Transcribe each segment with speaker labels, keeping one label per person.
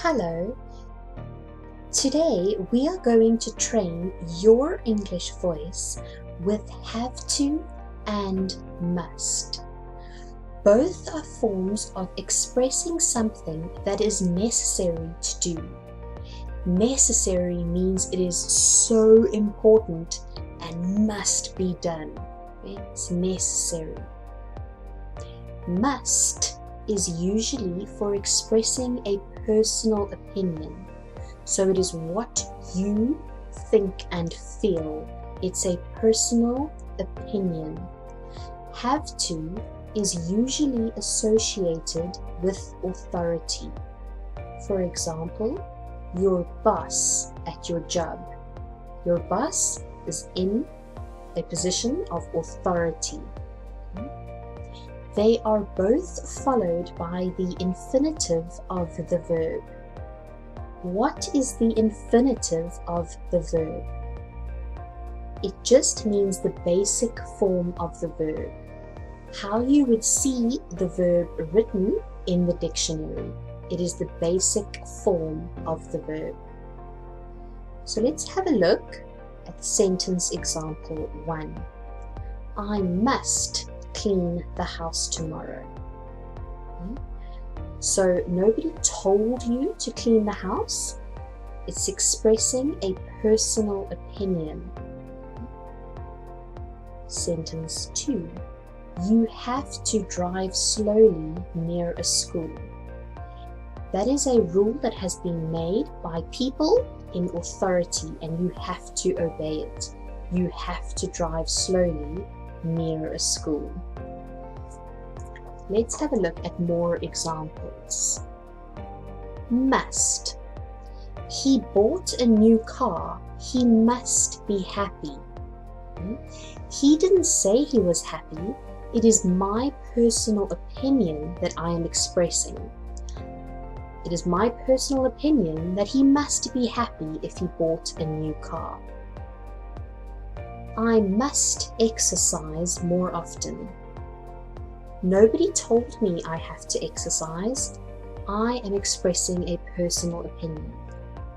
Speaker 1: Hello. Today we are going to train your English voice with have to and must. Both are forms of expressing something that is necessary to do. Necessary means it is so important and must be done. It's necessary. Must is usually for expressing a personal opinion. So it is what you think and feel. It's a personal opinion. Have to is usually associated with authority. For example, your boss at your job. Your boss is in a position of authority. They are both followed by the infinitive of the verb. What is the infinitive of the verb? It just means the basic form of the verb. How you would see the verb written in the dictionary. It is the basic form of the verb. So let's have a look at sentence example 1. I must clean the house tomorrow. So nobody told you to clean the house. It's expressing a personal opinion. Sentence 2. You have to drive slowly near a school. That is a rule that has been made by people in authority and you have to obey it. You have to drive slowly near a school. Let's have a look at more examples. Must. He bought a new car. He must be happy. He didn't say he was happy. It is my personal opinion that I am expressing. It is my personal opinion that he must be happy if he bought a new car. I must exercise more often. Nobody told me I have to exercise. I am expressing a personal opinion.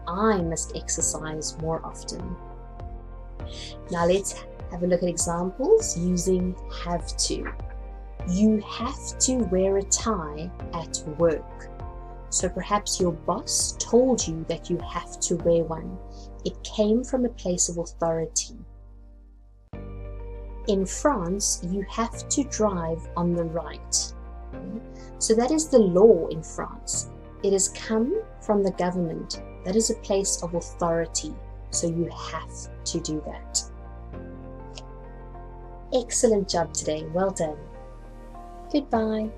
Speaker 1: I must exercise more often. Now let's have a look at examples using have to. You have to wear a tie at work. So perhaps your boss told you that you have to wear one. It came from a place of authority. In France, you have to drive on the right. So that is the law in France. It has come from the government. That is a place of authority. So you have to do that. Excellent job today. Well done. Goodbye.